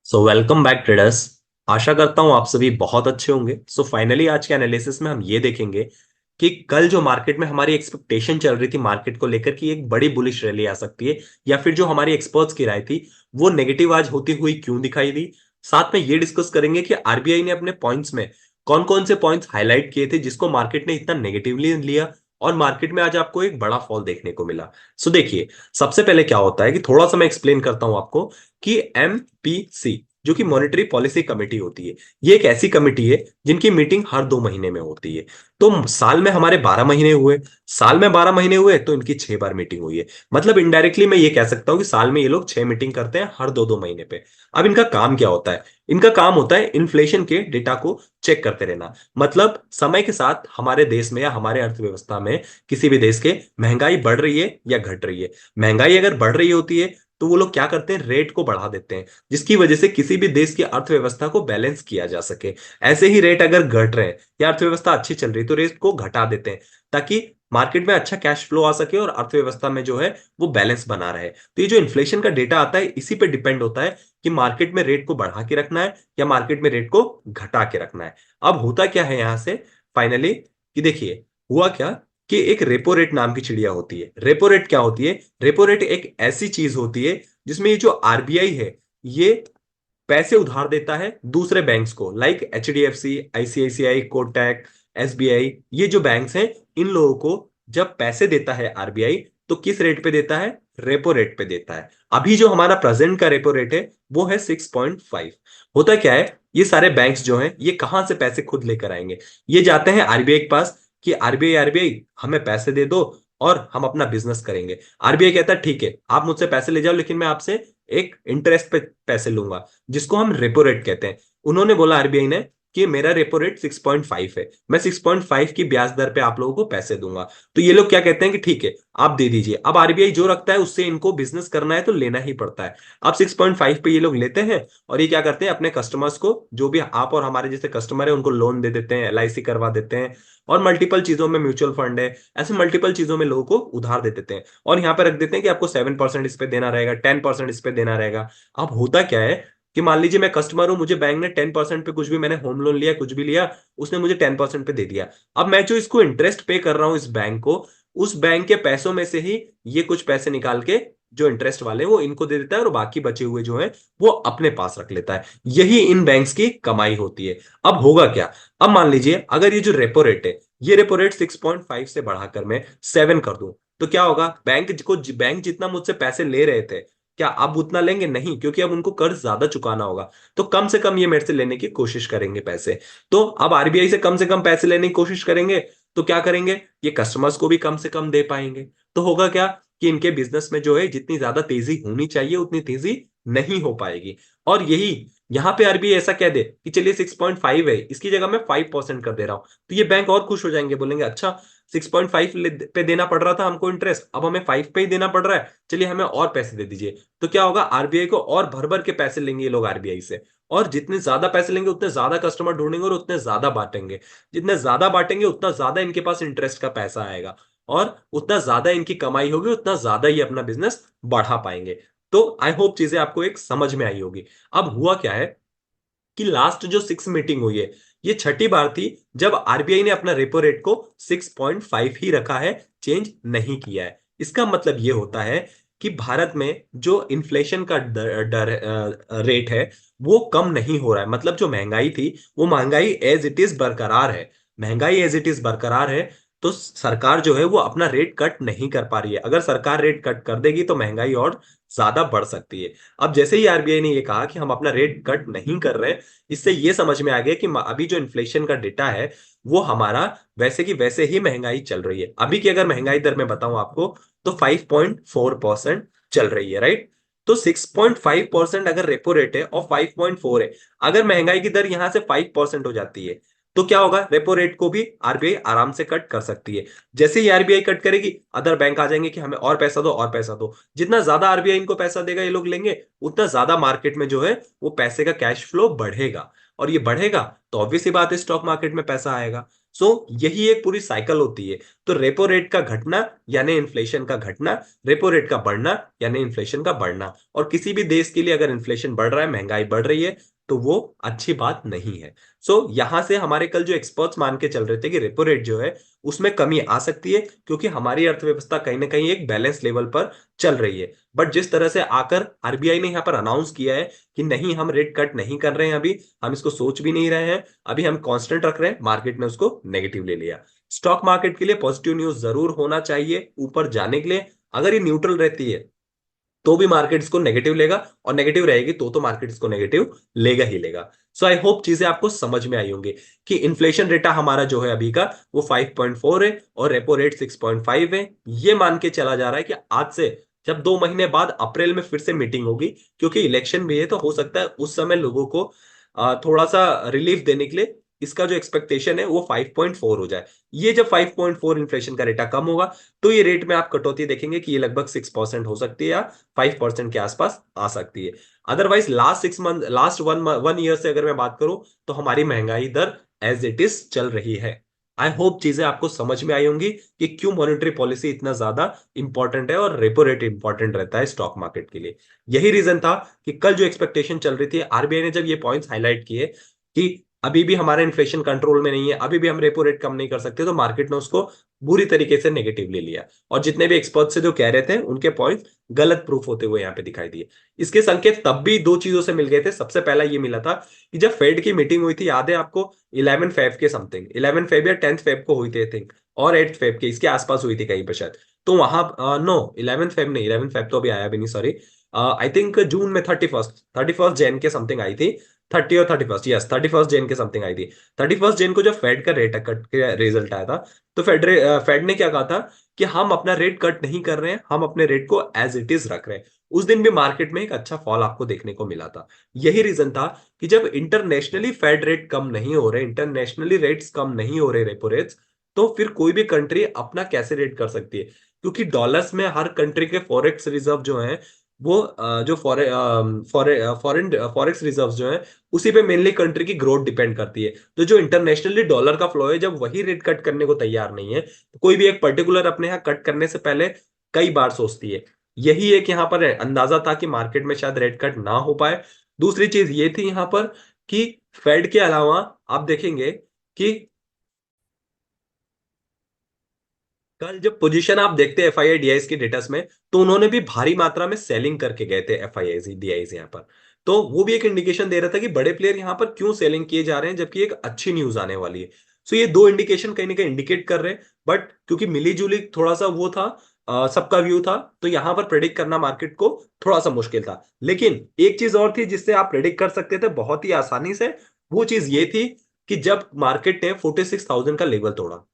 Welcome back traders. आशा करता हूं आप सभी बहुत अच्छे होंगे। फाइनली आज के एनालिसिस में हम ये देखेंगे कि कल जो मार्केट में हमारी एक्सपेक्टेशन चल रही थी मार्केट को लेकर कि एक बड़ी बुलिश रैली आ सकती है, या फिर जो हमारी एक्सपर्ट्स की राय थी वो नेगेटिव आज होती हुई क्यों दिखाई दी। साथ में ये डिस्कस करेंगे कि आरबीआई ने अपने पॉइंट्स में कौन कौन से पॉइंट्स हाईलाइट किए थे जिसको मार्केट ने इतना नेगेटिवली लिया और मार्केट में आज आपको एक बड़ा फॉल देखने को मिला। देखिए, सबसे पहले क्या होता है कि थोड़ा सा मैं एक्सप्लेन करता हूं आपको कि एमपीसी जो कि मॉनेटरी पॉलिसी कमेटी होती है, ये एक ऐसी कमेटी है जिनकी मीटिंग हर 2 महीने में होती है। तो साल में हमारे 12 महीने हुए, साल में 12 महीने हुए तो इनकी 6 बार मीटिंग हुई है। मतलब इनडायरेक्टली मैं ये कह सकता हूं कि साल में ये लोग 6 मीटिंग करते हैं हर 2 2 महीने पे। अब इनका काम क्या होता है? इनका काम होता है इन्फ्लेशन के डेटा को चेक करते रहना। मतलब समय के साथ हमारे देश में या हमारे अर्थव्यवस्था में किसी भी देश के महंगाई बढ़ रही है या घट रही है। महंगाई अगर बढ़ रही होती है तो वो लोग क्या करते हैं, रेट को बढ़ा देते हैं, जिसकी वजह से किसी भी देश की अर्थव्यवस्था को बैलेंस किया जा सके। ऐसे ही रेट अगर घट रहे हैं या अर्थव्यवस्था अच्छी चल रही है तो रेट को घटा देते हैं, ताकि मार्केट में अच्छा कैश फ्लो आ सके और अर्थव्यवस्था में जो है वो बैलेंस बना रहे। तो ये जो इन्फ्लेशन का डेटा आता है इसी पे डिपेंड होता है कि मार्केट में रेट को बढ़ा के रखना है या मार्केट में रेट को घटा के रखना है। अब होता क्या है यहां से फाइनली कि देखिए, हुआ क्या कि एक रेपो रेट नाम की चिड़िया होती है। रेपो रेट क्या होती है? रेपो रेट एक ऐसी चीज होती है जिसमें ये जो आरबीआई है ये पैसे उधार देता है दूसरे बैंक्स को, like HDFC, ICICI, Kotak, SBI. ये जो बैंक्स हैं इन लोगों को जब पैसे देता है आरबीआई तो किस रेट पे देता है? रेपो रेट पे देता है। अभी जो हमारा प्रेजेंट का रेपो रेट है वो है 6.5। होता क्या है, ये सारे बैंक्स जो हैं ये कहां से पैसे खुद लेकर आएंगे? ये जाते हैं आरबीआई के पास कि आरबीआई आरबीआई हमें पैसे दे दो और हम अपना बिजनेस करेंगे। आरबीआई कहता है ठीक है, आप मुझसे पैसे ले जाओ, लेकिन मैं आपसे एक इंटरेस्ट पे पैसे लूंगा, जिसको हम रेपो रेट कहते हैं। उन्होंने बोला आरबीआई ने कि मेरा रेपो रेट 6.5 है, मैं 6.5 की ब्याज दर पे आप लोगों को पैसे दूंगा। तो ये लोग क्या कहते हैं कि ठीक है, आप दे दीजिए। अब आरबीआई जो रखता है उससे इनको बिजनेस करना है तो लेना ही पड़ता है। अब 6.5 पे ये लोग लेते हैं और ये क्या करते हैं, अपने कस्टमर्स को, जो भी आप और हमारे जैसे कस्टमर है, उनको लोन दे देते हैं, एलआईसी करवा देते हैं, और मल्टीपल चीजों में म्यूचुअल फंड है, ऐसे मल्टीपल चीजों में लोगों को उधार दे देते हैं। और यहाँ पे रख देते हैं कि आपको 7% इस पे देना रहेगा, 10% इस पे देना रहेगा। अब होता क्या है कि मान लीजिए मैं कस्टमर हूं, मुझे बैंक ने 10% पे कुछ भी, मैंने होम लोन लिया, कुछ भी लिया, उसने मुझे 10% पे दे दिया। अब मैं जो इसको इंटरेस्ट पे कर रहा हूं इस बैंक को, उस बैंक के पैसों में से ही ये कुछ पैसे निकाल के जो इंटरेस्ट वाले हैं वो इनको दे देता है और बाकी बचे हुए जो है वो अपने पास रख लेता है। यही इन बैंक्स की कमाई होती है। अब होगा क्या? अब मान लीजिए अगर ये जो रेपो रेट है, ये रेपो रेट 6.5 से बढ़ाकर मैं 7 कर दूं, तो क्या होगा? बैंक जितना मुझसे पैसे ले रहे थे, क्या अब उतना लेंगे? नहीं, क्योंकि अब उनको कर्ज ज्यादा चुकाना होगा। तो कम से कम ये मेरे से लेने की कोशिश करेंगे पैसे। तो अब आरबीआई से कम पैसे लेने की कोशिश करेंगे तो क्या करेंगे? ये कस्टमर्स को भी कम से कम दे पाएंगे। तो होगा क्या कि इनके बिजनेस में जो है जितनी ज्यादा तेजी होनी चाहिए उतनी तेजी नहीं हो पाएगी। और यही यहां पे आरबीआई ऐसा कह दे कि चलिए 6.5 है, इसकी जगह मैं 5% कर दे रहा हूं, तो ये बैंक और खुश हो जाएंगे, बोलेंगे अच्छा 6.5 पे देना पड़ रहा था हमको इंटरेस्ट, अब हमें 5 पे ही देना पड़ रहा है, चलिए हमें और पैसे दे दीजिए। तो क्या होगा, आरबीआई को और भर भर के पैसे लेंगे ये लोग आरबीआई से। और जितने ज्यादा पैसे लेंगे उतने ज्यादा कस्टमर ढूंढेंगे और उतने ज्यादा बांटेंगे। जितने ज्यादा बांटेंगे उतना ज्यादा इनके पास इंटरेस्ट का पैसा आएगा, और उतना ज्यादा इनकी कमाई होगी, उतना ज्यादा ये अपना बिजनेस बढ़ा पाएंगे। तो आई होप चीजें आपको एक समझ में आई होगी। अब हुआ क्या है कि लास्ट जो 6 मीटिंग हुई है ये छठी बार थी जब आरबीआई ने अपना रेपो रेट को 6.5 ही रखा है, चेंज नहीं किया है। इसका मतलब ये होता है कि भारत में जो इन्फ्लेशन का रेट है वो कम नहीं हो रहा है। मतलब जो महंगाई थी वो महंगाई एज इट इज बरकरार है। महंगाई एज इट इज बरकरार है। तो सरकार जो है वो अपना रेट कट नहीं कर पा रही है। अगर सरकार रेट कट कर देगी तो महंगाई और ज्यादा बढ़ सकती है। अब जैसे ही आरबीआई ने ये कहा कि हम अपना रेट कट नहीं कर रहे, इससे ये समझ में आ गया कि अभी जो इन्फ्लेशन का डेटा है वो हमारा वैसे की वैसे ही महंगाई चल रही है। अभी की अगर महंगाई दर मैं बताऊं आपको तो 5.4% चल रही है, राइट? तो 6.5% अगर रेपो रेट है और 5.4 है, अगर महंगाई की दर यहां से 5% हो जाती है तो क्या होगा? रेपो रेट को भी आरबीआई आराम से कट कर सकती है। जैसे ही आरबीआई कट करेगी अदर बैंक आ जाएंगे कि हमें और पैसा दो और पैसा दो। जितना ज्यादा आरबीआई इनको पैसा देगा ये लोग लेंगे, उतना ज्यादा मार्केट में जो है वो पैसे का कैश फ्लो बढ़ेगा। और ये बढ़ेगा तो ऑब्वियस सी बात है स्टॉक मार्केट में पैसा आएगा। यही एक पूरी साइकिल होती है। तो रेपो रेट का घटना यानी इन्फ्लेशन का घटना, रेपो रेट का बढ़ना यानी इन्फ्लेशन का बढ़ना। और किसी भी देश के लिए अगर इन्फ्लेशन बढ़ रहा है, महंगाई बढ़ रही है, तो वो अच्छी बात नहीं है। यहां से हमारे कल जो एक्सपर्ट्स मान के चल रहे थे कि रेपो रेट जो है उसमें कमी आ सकती है, क्योंकि हमारी अर्थव्यवस्था कहीं ना कहीं एक बैलेंस लेवल पर चल रही है। बट जिस तरह से आकर आरबीआई ने यहाँ पर अनाउंस किया है कि नहीं, हम रेट कट नहीं कर रहे हैं, अभी हम इसको सोच भी नहीं रहे हैं, अभी हम कांस्टेंट रख रहे हैं, मार्केट ने उसको नेगेटिव ले लिया। स्टॉक मार्केट के लिए पॉजिटिव न्यूज जरूर होना चाहिए ऊपर जाने के लिए। अगर ये न्यूट्रल रहती है तो भी मार्केट इसको नेगेटिव लेगा, और नेगेटिव रहेगी तो मार्केट इसको नेगेटिव लेगा ही लेगा। आई होप चीजें आपको समझ में आई होंगी कि इन्फ्लेशन रेटा हमारा जो है अभी का वो 5.4 है और रेपो रेट 6.5 है। ये मान के चला जा रहा है कि आज से जब 2 महीने बाद अप्रैल में फिर से मीटिंग होगी, क्योंकि इलेक्शन भी है, तो हो सकता है उस समय लोगों को थोड़ा सा रिलीफ देने के लिए इसका जो एक्सपेक्टेशन है वो 5.4 हो जाए। ये जब 5.4 इन्फ्लेशन का रेटा कम होगा, तो ये रेट में आप कटौती देखेंगे कि ये लगभग 6% हो सकती है या 5% के आसपास आ सकती है। Otherwise last 6 month, last one year से अगर मैं बात करूं, तो हमारी महंगाई दर एज इट इज चल रही है। आई होप चीजें आपको समझ में आई होंगी कि क्यों मॉनेटरी पॉलिसी इतना ज्यादा इंपॉर्टेंट है और रेपो रेट इंपॉर्टेंट रहता है स्टॉक मार्केट के लिए। यही रीजन था कि कल जो एक्सपेक्टेशन चल रही थी, आरबीआई ने जब ये पॉइंट्स हाईलाइट किए कि अभी भी हमारा इन्फ्लेशन कंट्रोल में नहीं है, अभी भी हम रेपो रेट कम नहीं कर सकते, तो मार्केट ने उसको बुरी तरीके से नेगेटिव ले लिया। और जितने भी एक्सपर्ट से जो कह रहे थे उनके पॉइंट गलत प्रूफ होते हुए यहाँ पे दिखाई दिए। इसके संकेत तब भी दो चीजों से मिल गए थे। सबसे पहला ये मिला था कि जब फेड की मीटिंग हुई थी, याद है आपको, 11 फेब के समथिंग, 11 फेब या 10 फेब को हुई थी आई थिंक, और 8 फेब के इसके आसपास हुई थी कहीं पर शायद। तो वहां नो, 11 फेब नहीं, 11 फेब तो अभी आया भी नहीं, सॉरी। आई थिंक जून में 31 जैन के समथिंग आई थी। 30 और 31, यस, 31 जैन के समथिंग आई थी। 31 जैन को जब फेड का रेट कट के रिजल्ट आया था, तो फेड ने क्या कहा था कि हम अपना रेट कट नहीं कर रहे हैं, हम अपने रेट को एज इट इज रख रहे हैं। उस दिन भी मार्केट में एक अच्छा फॉल आपको देखने को मिला था। यही रीजन था कि जब इंटरनेशनली फेड रेट कम नहीं हो रहे, इंटरनेशनली रेट्स कम नहीं हो रहे, रेपो रेट्स, तो फिर कोई भी कंट्री अपना कैसे रेट कर सकती है? क्योंकि डॉलर्स में हर कंट्री के फॉरेक्स रिजर्व जो है वो जो फॉरेन फॉरेक्स रिजर्व जो है उसी पे मेनली कंट्री की ग्रोथ डिपेंड करती है। तो जो इंटरनेशनली डॉलर का फ्लो है, जब वही रेट कट करने को तैयार नहीं है, तो कोई भी एक पर्टिकुलर अपने यहाँ कट करने से पहले कई बार सोचती है। यही एक यहाँ पर अंदाजा था कि मार्केट में शायद रेट कट ना हो पाए। दूसरी चीज ये थी यहाँ पर कि फेड के अलावा आप देखेंगे कि कल जब पोजीशन आप देखते हैं एफआईआई डीआईज के डेटास में, तो उन्होंने भी भारी मात्रा में सेलिंग करके गए थे एफआईआई डीआईज यहाँ पर। तो वो भी एक इंडिकेशन दे रहा था कि बड़े प्लेयर यहाँ पर क्यों सेलिंग किए जा रहे हैं, जबकि एक अच्छी न्यूज आने वाली है। ये दो इंडिकेशन कहीं ना कहीं इंडिकेट कर रहे हैं। बट क्योंकि मिली जुली थोड़ा सा वो था, सबका व्यू था, तो यहां पर प्रेडिक्ट करना मार्केट को थोड़ा सा मुश्किल था। लेकिन एक चीज और थी जिससे आप प्रेडिक्ट कर सकते थे बहुत ही आसानी से। वो चीज ये थी कि जब मार्केट ने 46,000 का लेवल तोड़ा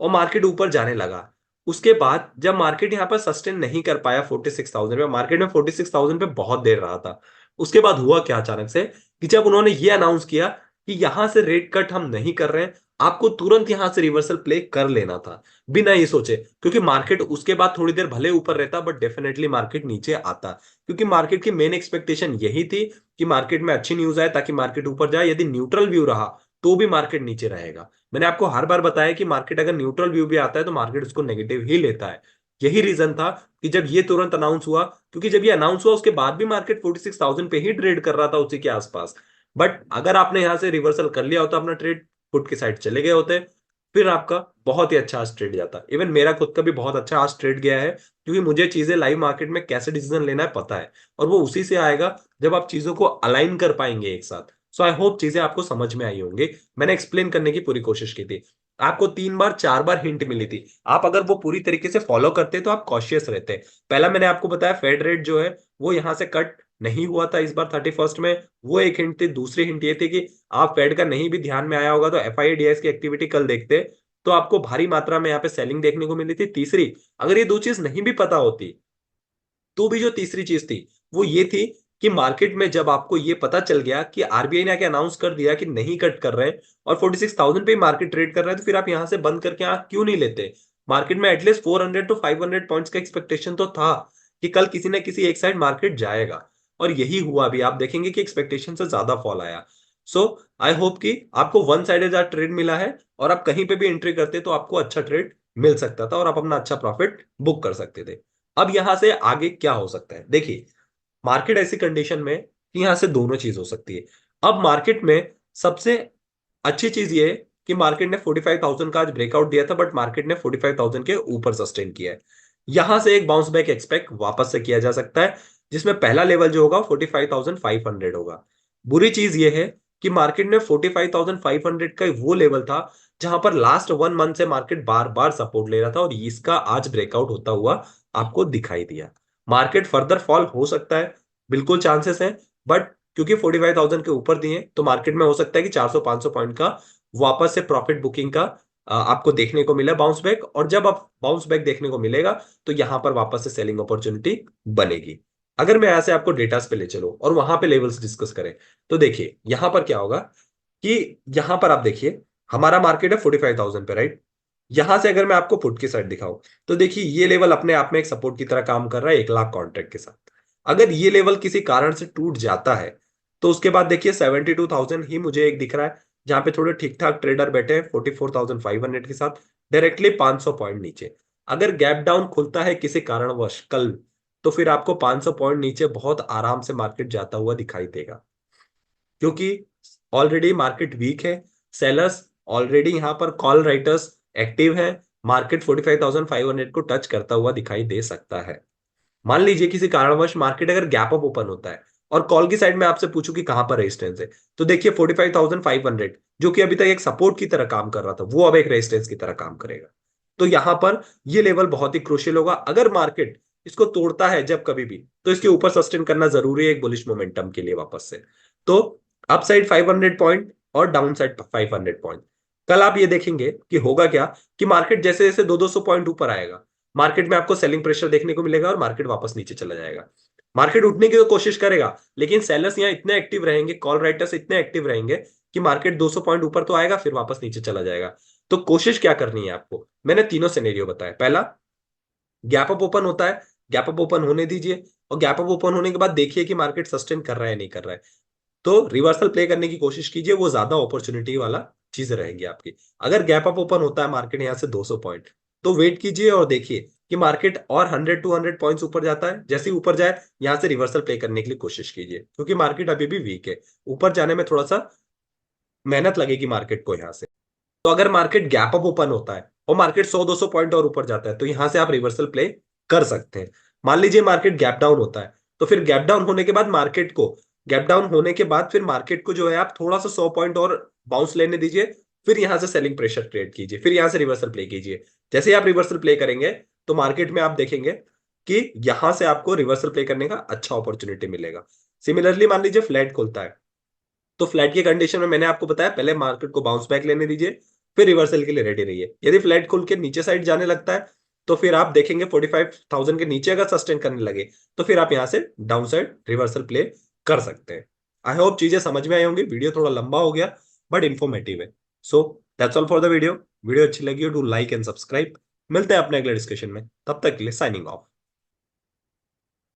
और मार्केट ऊपर जाने लगा, उसके बाद जब मार्केट यहां पर सस्टेन नहीं कर पाया 46,000 पे, मार्केट में 46,000 पे बहुत देर रहा था। उसके बाद हुआ क्या अचानक से कि जब उन्होंने ये अनाउंस किया कि यहां से रेट कट हम नहीं कर रहे हैं, आपको तुरंत यहां से रिवर्सल प्ले कर लेना था बिना ये सोचे, क्योंकि मार्केट उसके बाद थोड़ी देर भले ऊपर रहता बट डेफिनेटली मार्केट नीचे आता। क्योंकि मार्केट की मेन एक्सपेक्टेशन यही थी कि मार्केट में अच्छी न्यूज आए ताकि मार्केट ऊपर जाए। यदि न्यूट्रल व्यू रहा तो भी मार्केट नीचे रहेगा। मैंने आपको हर बार बताया कि मार्केट अगर न्यूट्रल व्यू भी आता है तो मार्केट उसको नेगेटिव ही लेता है। यही रीजन था कि जब ये तुरंत अनाउंस हुआ, क्योंकि जब ये अनाउंस हुआ उसके बाद भी मार्केट 46,000 पे ही ट्रेड कर रहा था, उसी के आसपास। बट अगर आपने यहां से रिवर्सल कर लिया होता अपना ट्रेड, पुट की साइड चले गए होते, फिर आपका बहुत ही अच्छा आज ट्रेड जाता। इवन मेरा खुद का भी बहुत अच्छा आज ट्रेड गया है, क्योंकि मुझे चीजें लाइव मार्केट में कैसे डिसीजन लेना है पता है। और वो उसी से आएगा जब आप चीजों को अलाइन कर पाएंगे एक साथ। आई होप चीजें आपको समझ में आई होंगी। मैंने एक्सप्लेन करने की पूरी कोशिश की थी, आपको 3 बार 4 बार हिंट मिली थी। आप अगर वो पूरी तरीके से फॉलो करते तो आप कॉशियस रहते। पहला मैंने आपको बताया फेड रेट जो है वो यहां से कट नहीं हुआ था इस बार 31 में, वो एक हिंट थी। दूसरी हिंट ये थी कि आप फेड का नहीं भी ध्यान में आया होगा तो एफआईडीएस की एक्टिविटी कल देखते तो आपको भारी मात्रा में यहाँ पे सेलिंग देखने को मिली थी। तीसरी, अगर ये दो चीज नहीं भी पता होती तो भी जो तीसरी चीज थी वो ये थी कि मार्केट में जब आपको ये पता चल गया कि आरबीआई ने आके अनाउंस कर दिया कि नहीं कट कर रहे हैं और 46,000 पे मार्केट ट्रेड कर रहा है, तो फिर आप यहां से बंद करके आंख क्यों नहीं लेते? मार्केट में एटलीस्ट 400 to 500 पॉइंट्स का एक्सपेक्टेशन तो था कि कल किसी ना किसी एक साइड मार्केट जाएगा। और यही हुआ। अभी आप देखेंगे कि एक्सपेक्टेशन से ज्यादा फॉल आया। सो आई होप कि आपको वन साइडेड ट्रेड मिला है और आप कहीं पे भी एंट्री करते तो आपको अच्छा ट्रेड मिल सकता था और आप अपना अच्छा प्रॉफिट बुक कर सकते थे। अब यहां से आगे क्या हो सकता है, देखिए मार्केट ऐसी कंडीशन में कि यहां से दोनों चीज हो सकती है। अब मार्केट में सबसे अच्छी चीज ये है कि मार्केट ने 45,000 का आज ब्रेकआउट दिया था, बट मार्केट ने 45,000 के ऊपर सस्टेन किया है। यहां से एक बाउंस बैक एक्सपेक्ट वापस से किया जा सकता है, जिसमें पहला लेवल जो होगा 45,500 होगा। बुरी चीज ये है कि मार्केट ने 45,500 का वो लेवल था जहां पर लास्ट 1 मंथ से मार्केट बार बार सपोर्ट ले रहा था और इसका आज ब्रेकआउट होता हुआ आपको दिखाई दिया। मार्केट फर्दर फॉल हो सकता है, बिल्कुल चांसेस है, बट क्योंकि 45,000 के ऊपर दिए तो मार्केट में हो सकता है कि 400-500 पॉइंट का वापस से प्रॉफिट बुकिंग का आपको देखने को मिला बाउंस बैक। और जब आप बाउंस बैक देखने को मिलेगा तो यहां पर वापस से सेलिंग अपॉर्चुनिटी बनेगी। अगर मैं ऐसे आपको डेटास पे ले चलो और वहां पे लेवल्स डिस्कस करें तो देखिए यहां पर क्या होगा कि यहां पर आप देखिए हमारा मार्केट है 45,000 पे, राइट। यहां से अगर मैं आपको पुट की साइड दिखाऊं तो देखिए ये लेवल अपने आप में एक सपोर्ट की तरह काम कर रहा है 1 लाख कॉन्ट्रैक्ट के साथ। अगर ये लेवल किसी कारण से टूट जाता है तो उसके बाद देखिए 72,000 ही मुझे एक दिख रहा है जहां पे थोड़े ठीक ठाक ट्रेडर बैठे हैं 44,500 के साथ डायरेक्टली 500 पॉइंट नीचे। अगर गैप डाउन खुलता है किसी कारणवश कल तो फिर आपको 500 पॉइंट नीचे बहुत आराम से मार्केट जाता हुआ दिखाई देगा, क्योंकि ऑलरेडी मार्केट वीक है। सेलर्स ऑलरेडी यहां पर कॉल राइटर्स एक्टिव है। मार्केट 45,500 को टच करता हुआ दिखाई दे सकता है। मान लीजिए किसी कारणवश मार्केट अगर गैप अप ओपन होता है और कॉल की साइड में आपसे पूछूं कि कहां पर रेजिस्टेंस है, तो देखिए 45,500 जो कि अभी तक एक सपोर्ट की तरह काम कर रहा था वो अब एक रेजिस्टेंस की तरह काम करेगा। तो यहां पर ये लेवल बहुत ही क्रूशियल होगा। अगर मार्केट इसको तोड़ता है जब कभी भी तो इसके ऊपर सस्टेन करना जरूरी है एक बुलिश मोमेंटम के लिए वापस से। तो अप साइड 500 पॉइंट और डाउन साइड 500 पॉइंट। कल आप ये देखेंगे कि होगा क्या कि मार्केट जैसे जैसे 200-200 पॉइंट ऊपर आएगा मार्केट में आपको सेलिंग प्रेशर देखने को मिलेगा और मार्केट वापस नीचे चला जाएगा। मार्केट उठने की तो कोशिश करेगा लेकिन सेलर्स यहाँ इतने एक्टिव रहेंगे, कॉल राइटर्स इतने एक्टिव रहेंगे कि मार्केट 200 पॉइंट ऊपर तो आएगा फिर वापस नीचे चला जाएगा। तो कोशिश क्या करनी है आपको, मैंने तीनों सिनेरियो बताया। पहला, गैप अप ओपन होता है, गैप अप ओपन होने दीजिए और गैप अप ओपन होने के बाद देखिए कि मार्केट सस्टेन कर रहा है नहीं कर रहा है, तो रिवर्सल प्ले करने की कोशिश कीजिए, वो ज्यादा अपॉर्चुनिटी वाला चीज रहेगी आपकी। अगर गैप अप ओपन होता है मार्केट यहाँ से 200 पॉइंट तो वेट कीजिए और देखिए कि मार्केट और 100-200 पॉइंट्स ऊपर जाता है। जैसे ही ऊपर जाए यहां से रिवर्सल प्ले करने के लिए कोशिश कीजिए, क्योंकि मार्केट अभी भी वीक है। ऊपर जाने में थोड़ा सा मेहनत लगेगी मार्केट को यहाँ से। तो अगर मार्केट गैप अप ओपन होता है और मार्केट 100-200 पॉइंट और ऊपर जाता है तो यहां से आप रिवर्सल प्ले कर सकते हैं। मान लीजिए मार्केट गैप डाउन होता है तो फिर गैप डाउन होने के बाद मार्केट को गैप डाउन होने के बाद फिर मार्केट को जो है आप थोड़ा सा 100 पॉइंट और बाउंस लेने दीजिए, फिर यहां से सेलिंग प्रेशर क्रिएट कीजिए, फिर यहां से रिवर्सल प्ले कीजिए। जैसे ही आप रिवर्सल प्ले करेंगे तो मार्केट में आप देखेंगे कि यहां से आपको रिवर्सल प्ले करने का अच्छा अपॉर्चुनिटी मिलेगा। सिमिलरली मान लीजिए फ्लैट खुलता है तो फ्लैट की कंडीशन में मैंने आपको बताया पहले मार्केट को बाउंस बैक लेने दीजिए, फिर रिवर्सल के लिए रेडी रहिए। यदि फ्लैट खुल के नीचे साइड जाने लगता है तो फिर आप देखेंगे 45,000 के नीचे अगर सस्टेन करने लगे तो फिर आप यहां से डाउन साइड रिवर्सल प्ले कर सकते हैं। आई होप चीजें समझ में आई होंगी। वीडियो थोड़ा लंबा हो गया बट इंफॉर्मेटिव है। So that's all for the video. Video अच्छी लगी हो टू लाइक एंड सब्सक्राइब। मिलते हैं अपने अगले डिस्कशन में, तब तक के लिए साइनिंग ऑफ।